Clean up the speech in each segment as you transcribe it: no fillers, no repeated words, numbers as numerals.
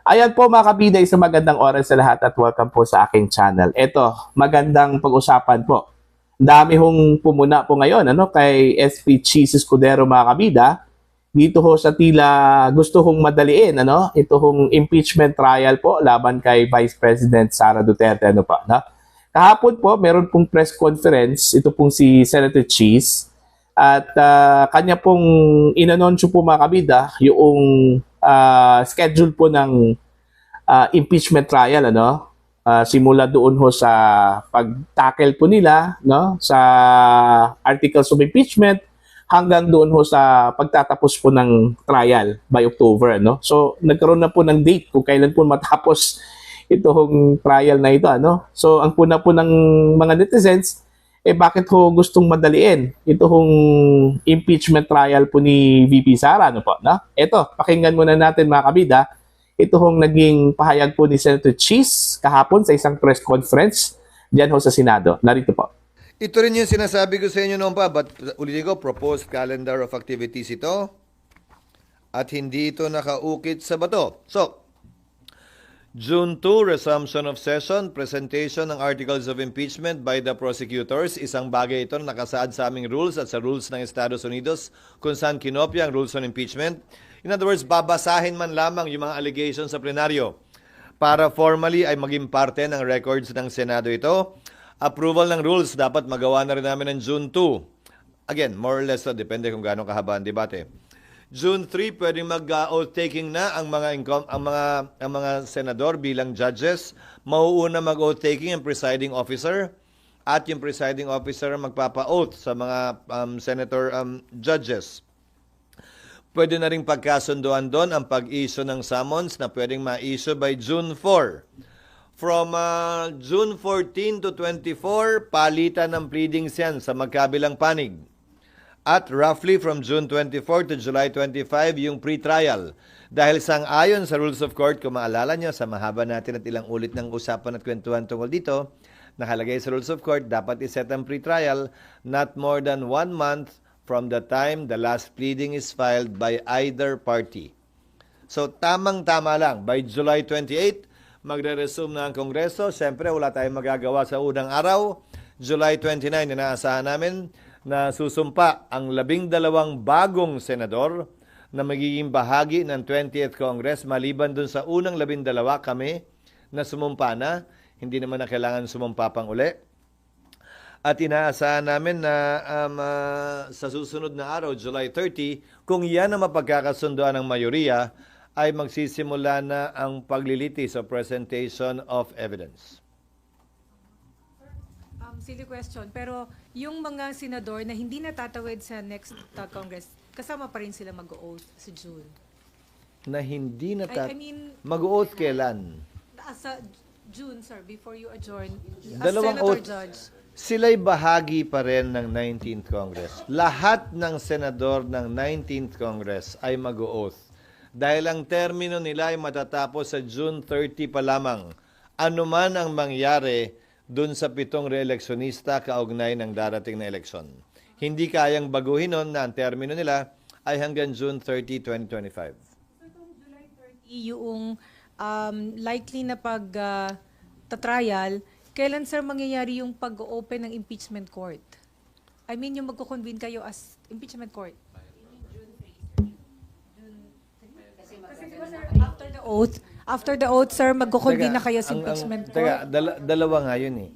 Ayan po mga kabida, isang magandang oras sa lahat at welcome po sa aking channel. Ito, magandang pag-usapan po. Dami hong pumuna po ngayon kay SP Cheese Escudero mga kabida. Dito ho sa tila gusto hong madaliin ito hong impeachment trial po laban kay Vice President Sara Duterte Kahapon po meron pong press conference ito pong si Senator Cheese at kanya pong inanunsyo po mga kabida yung schedule po ng impeachment trial simula doon ho sa pag-tackle po nila sa articles of impeachment hanggang doon ho sa pagtatapos po ng trial by October So nagkaroon na po ng date kung kailan po matapos itong trial na ito So ang puna po ng mga netizens bakit ho gustong madaliin ito hong impeachment trial po ni VP Sara Ito, pakinggan muna natin mga kabida. Ito hong naging pahayag po ni Senator Cheese kahapon sa isang press conference diyan ho sa Senado. Narito po. Ito rin yung sinasabi ko sa inyo noon pa, but ulitin ko, proposed calendar of activities ito at hindi ito nakaukit sa bato. So, June 2, resumption of session, presentation ng articles of impeachment by the prosecutors. Isang bagay ito na nakasaad sa aming rules at sa rules ng Estados Unidos kung saan kinopya ang rules on impeachment. In other words, babasahin man lamang yung mga allegations sa plenaryo para formally ay maging parte ng records ng Senado ito. Approval ng rules dapat magawa na rin namin ng June 2. Again, more or less, depende kung gaano kahaba ang debate. June 3, pwedeng mag-oath taking na ang mga senador bilang judges. Mauuna mag-oath taking ang presiding officer at yung presiding officer magpapa-oath sa mga senator judges. Pwede na rin pagkasunduan doon ang pag-issue ng summons na pwedeng ma-issue by June 4. From June 14 to 24, palitan ng pleadings yan sa magkabilang panig. At roughly from June 24 to July 25, yung pre-trial. Dahil sang-ayon sa rules of court, kung maalala nyo, sa mahaba natin at ilang ulit ng usapan at kwentuhan tungkol dito, nakalagay sa rules of court, dapat iset ang pre-trial not more than 1 month from the time the last pleading is filed by either party. So, tamang-tama lang. By July 28, magre-resume na ang Kongreso. Siyempre, wala tayong magagawa sa unang araw. July 29, inaasahan namin na susumpa ang 12 bagong senador na magiging bahagi ng 20th Congress. Maliban dun sa unang 12 kami na sumumpa na. Hindi naman na kailangan sumumpa pang uli. At inaasahan namin na sa susunod na araw, July 30, kung yan ang mapagkakasunduan ng mayoriya, ay magsisimula na ang paglilitis o presentation of evidence. Silly question, pero yung mga senador na hindi natatawid sa next Congress, kasama pa rin sila mag-oath sa June? Na hindi I mean, mag-oath kailan? Sa June, sir, before you adjourn, as Dalawang Senator oath. Judge. Sila'y bahagi pa rin ng 19th Congress. Lahat ng senador ng 19th Congress ay mag-oath. Dahil ang termino nila ay matatapos sa June 30 pa lamang. Ano man ang mangyari dun sa 7 reeleksyonista kaugnay ng darating na eleksyon. Hindi kayang baguhin nun na ang termino nila ay hanggang June 30, 2025. So, itong July 30, yung likely na pag-trial, kailan, sir, mangyayari yung pag-open ng impeachment court? I mean, yung magkukonvene kayo as impeachment court? After the oath, sir, magkukonvene na kayo sa impeachment court? Dalawa nga yun eh.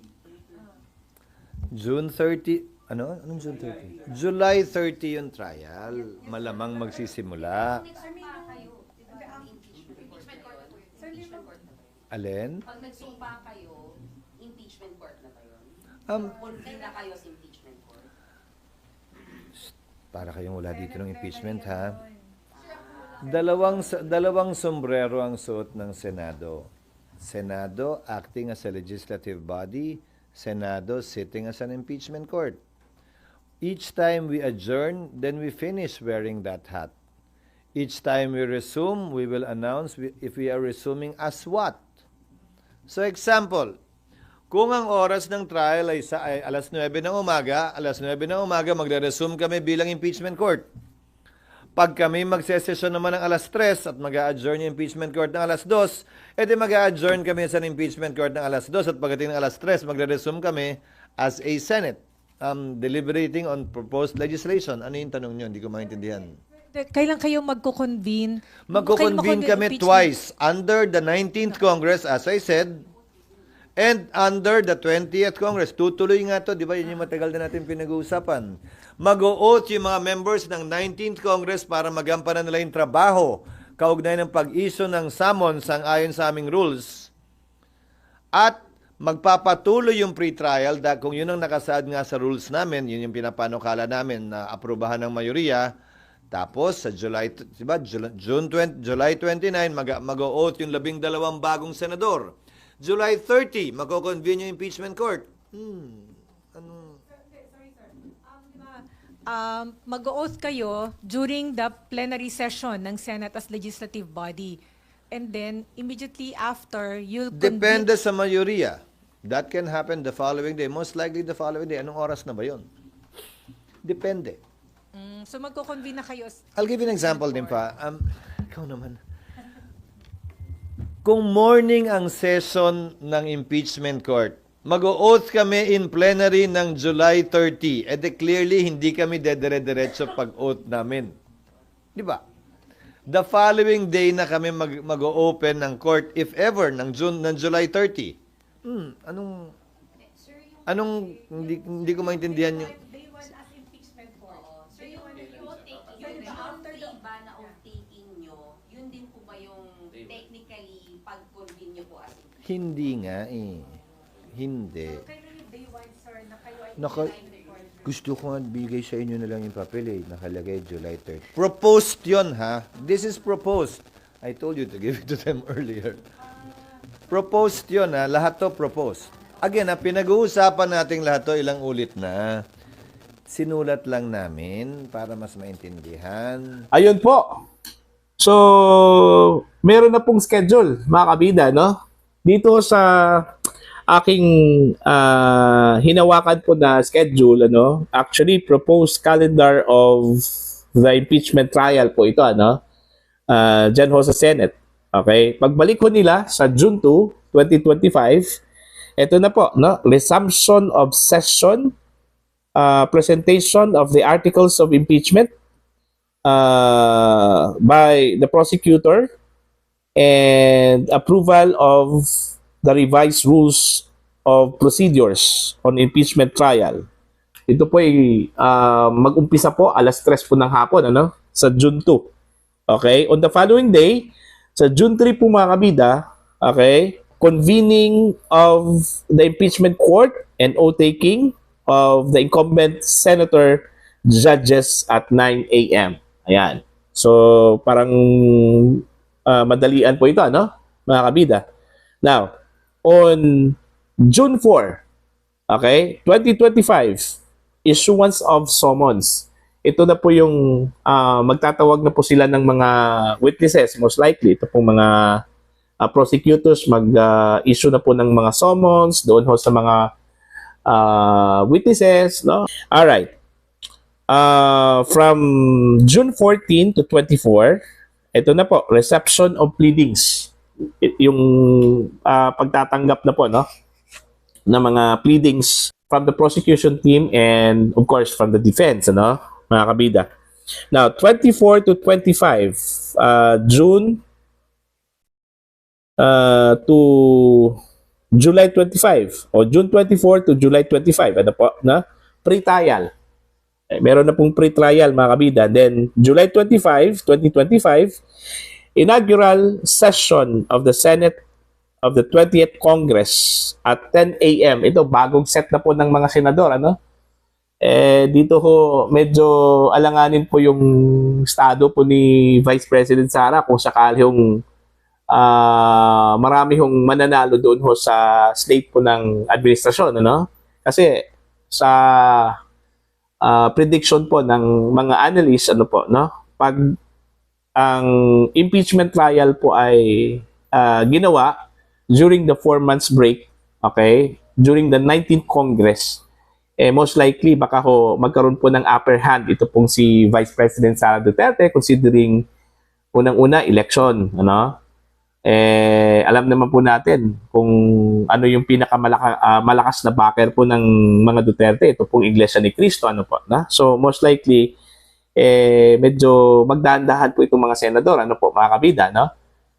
June 30, anong June 30? July 30 yung trial. Malamang magsisimula. Alin? Pag nagsumpa kayo, impeachment court na ba yun? Convene na kayo sa impeachment court? Para kayong wala dito ng impeachment, ha? Dalawang sombrero ang suot ng Senado. Senado acting as a legislative body, Senado sitting as an impeachment court. Each time we adjourn, then we finish wearing that hat. Each time we resume, we will announce if we are resuming as what. So example, kung ang oras ng trial ay alas 9 ng umaga, magre-resume kami bilang impeachment court. Pag kami magsesesyon naman ng alas 3 at mag-a-adjourn yung impeachment court ng alas 2, edi mag-a-adjourn kami sa impeachment court ng alas 2 at pagdating ng alas 3, magre-resume kami as a Senate deliberating on proposed legislation. Ano yung tanong nyo? Hindi ko maintindihan. Kailan kayo magko-convene? Magko-convene kami twice. Under the 19th Congress, as I said, and under the 20th Congress. Tutuloy nga to, di ba? Yun yung matagal na natin pinag-uusapan. Mag-o-oath yung mga members ng 19th Congress para magampanan nila yung trabaho kaugnay ng pag-issue ng summons sang ayon sa aming rules. At magpapatuloy yung pre-trial kung yun ang nakasaad nga sa rules namin, yun yung pinapanukala namin na aprubahan ng mayoriya. Tapos sa July 29, mag-o-oath yung 12 bagong senador. July 30, magko-convene yung impeachment court. Mag-oath kayo during the plenary session ng Senate as legislative body. And then, immediately after, you'll Depende sa mayoriya. That can happen the following day. Most likely the following day. Anong oras na ba yun? Depende. So, magko-convene na kayo. I'll give you an example din pa. Ikaw naman. Kung morning ang session ng impeachment court, mag-o-oath kami in plenary ng July 30. Clearly, hindi kami dedire-diretso pag-oath namin. Di ba? The following day na kami mag-o-open ng court, if ever, ng July 30. Hindi ko maintindihan yung... Day 1 as impeachment court. So yung oath-taking ba na oath-taking nyo, yun din po ba yung technically pag-convene nyo po as impeachment? Hindi nga eh. Hindi. Kailan yung day 1, sir, na kayo ay Gusto ko nga bigay sa inyo na lang yung papel eh. Nakalagay July 3rd. Proposed yun ha. This is proposed. I told you to give it to them earlier. Proposed yun ha. Lahat to proposed. Again ha, pinag-uusapan natin lahat to ilang ulit na. Sinulat lang namin para mas maintindihan. Ayun po. So, meron na pong schedule, mga kabida, no? Dito sa aking hinawakan po na schedule, ano? Actually, proposed calendar of the impeachment trial po ito, ano? Dyan ho sa Senate. Okay? Pagbalik ko nila sa June 2, 2025, ito na po, no? Resumption of session, presentation of the articles of impeachment by the prosecutor, and approval of the revised rules of procedures on impeachment trial. Ito po ay mag-umpisa po alas 3 po ng hapon, ano? Sa June 2. Okay? On the following day, sa June 3 po mga kabida, okay, convening of the impeachment court and oath-taking of the incumbent senator judges at 9 a.m. Ayan. So, parang madalian po ito, ano? Mga kabida. Now, on June 4, okay, 2025, issuance of summons. Ito na po yung magtatawag na po sila ng mga witnesses, most likely. Ito pong mga prosecutors mag-issue na po ng mga summons doon ho sa mga witnesses, no? All right. From June 14 to 24, ito na po, reception of pleadings. Yung pagtatanggap na po, no, ng mga pleadings from the prosecution team and of course from the defense, ano, mga kabida. Now, 24 to 25, June to July 25 o June 24 to July 25, ano po, na pre-trial. Meron na pong pre-trial, mga kabida. Then, July 25, 2025, inaugural session of the Senate of the 20th Congress at 10 a.m. Ito, bagong set na po ng mga senador, ano? Dito ho, medyo alanganin po yung estado po ni Vice President Sara kung sakali yung marami hong mananalo doon ho sa slate po ng administrasyon, ano? Kasi sa prediction po ng mga analysts, ano po, no? Pag ang impeachment trial po ay ginawa during the 4 months break, okay, during the 19th Congress, most likely baka magkaroon po ng upper hand ito pong si Vice President Sara Duterte considering unang-una election, ano? Alam naman po natin kung ano yung malakas na backer po ng mga Duterte, ito pong Iglesia ni Cristo, ano po, na? So most likely medyo magdahan-dahan po itong mga senador, ano po, mga kabida, no?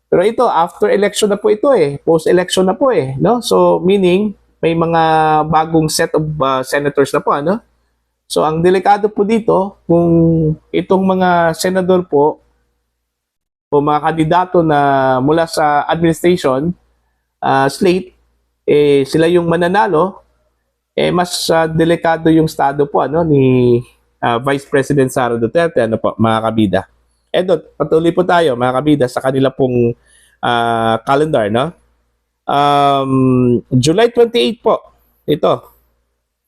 Pero ito, after election na po ito post-election na po no? So meaning, may mga bagong set of senators na po, ano? So ang delikado po dito, kung itong mga senador po, o mga kandidato na mula sa administration, slate, sila yung mananalo, mas delikado yung estado po, ano, ni Vice President Sara Duterte, ano po, mga kabida. Patuloy po tayo, mga kabida, sa kanila pong calendar, no? July 28 po, ito.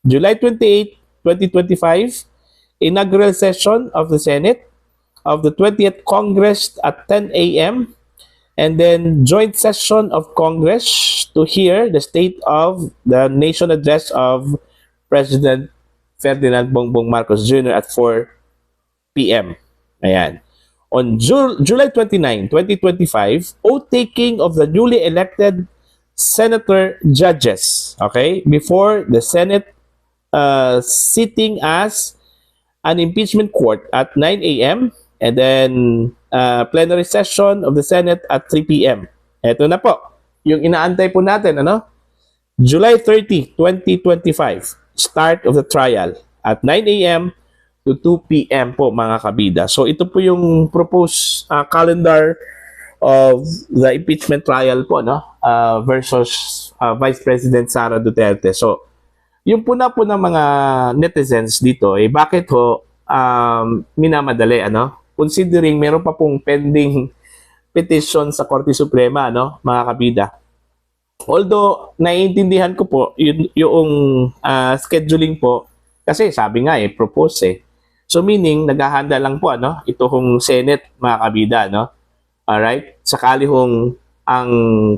July 28, 2025, inaugural session of the Senate of the 20th Congress at 10 a.m. and then joint session of Congress to hear the State of the Nation address of President Ferdinand Bongbong Marcos Jr. at 4 p.m. Ayan. On July 29, 2025, oath-taking of the newly elected senator judges, okay, before the Senate sitting as an impeachment court at 9 a.m. and then plenary session of the Senate at 3 p.m. Ito na po, yung inaantay po natin, ano? July 30, 2025, start of the trial at 9 a.m. to 2 p.m. po, mga kabida. So ito po yung proposed calendar of the impeachment trial po, no? Versus Vice President Sara Duterte. So yung puna po ng mga netizens dito, bakit minamadali, ano? Considering meron pa pong pending petition sa Korte Suprema, no, mga kabida. Although, naiintindihan ko po yung scheduling po, kasi sabi nga propose So meaning, naghahanda lang po, ano, ito hong Senate, mga kabida, no? Alright? Sakali hong ang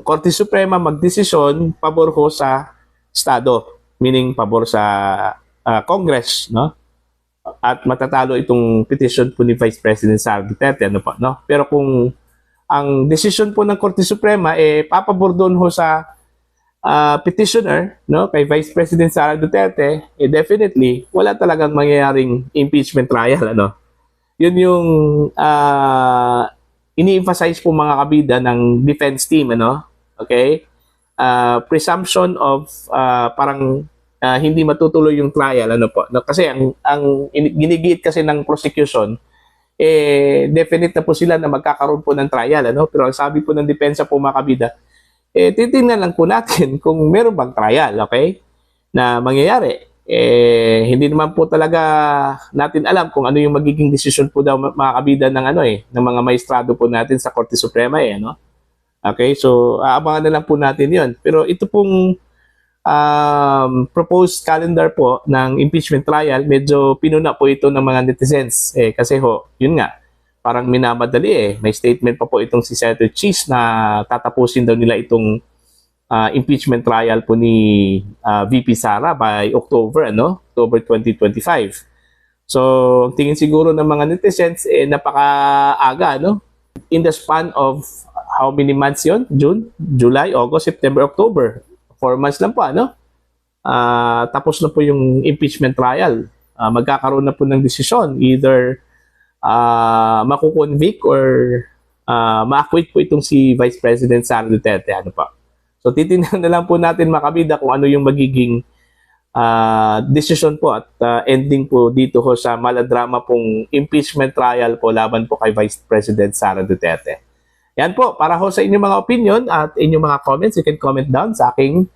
Korte Suprema magdesisyon pabor ho sa Estado, meaning pabor sa Congress, no? At matatalo itong petition po ni Vice President Sara Duterte, ano po, no? Pero kung ang decision po ng Korte Suprema papabor doon ho sa petitioner, no, kay Vice President Sara Duterte, definitely wala talagang mangyayaring impeachment trial, ano. Yun yung ini-emphasize po, mga kabida, ng defense team, ano. Okay? Presumption of parang hindi matutuloy yung trial, ano po. No, kasi ang ginigiit kasi ng prosecution, definite na po sila na magkakaroon po ng trial, ano? Pero ang sabi po ng depensa po, mga kabida, titingnan lang po natin kung meron bang trial, okay? Na mangyayari. Hindi naman po talaga natin alam kung ano yung magiging desisyon po daw, mga kabida, ng ng mga maestrado po natin sa Korte Suprema, ano? Okay? So, aabangan na lang po natin 'yon. Pero ito pong proposed calendar po ng impeachment trial, medyo pinuna po ito ng mga netizens. Kasi yun nga, parang minamadali May statement pa po itong si Senator Cheese na tatapusin daw nila itong impeachment trial po ni VP Sara by October, October 2025. So, tingin siguro ng mga netizens, napakaaga, In the span of how many months yon? June, July, August, September, October. 4 months lang po, tapos na po yung impeachment trial. Magkakaroon na po ng desisyon. Either makukonvict or ma-acquit po itong si Vice President Sara Duterte, So, titingnan na lang po natin, mga kabida, kung ano yung magiging decision po at ending po dito sa maladrama pong impeachment trial po laban po kay Vice President Sara Duterte. Yan po, para sa inyong mga opinion at inyong mga comments, you can comment down sa aking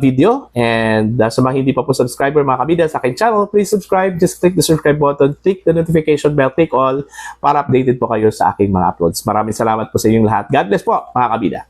video. And sa mga hindi pa po subscriber, mga kabida, sa aking channel, please subscribe. Just click the subscribe button, click the notification bell, click all para updated po kayo sa aking mga uploads. Maraming salamat po sa inyong lahat. God bless po, mga kabida.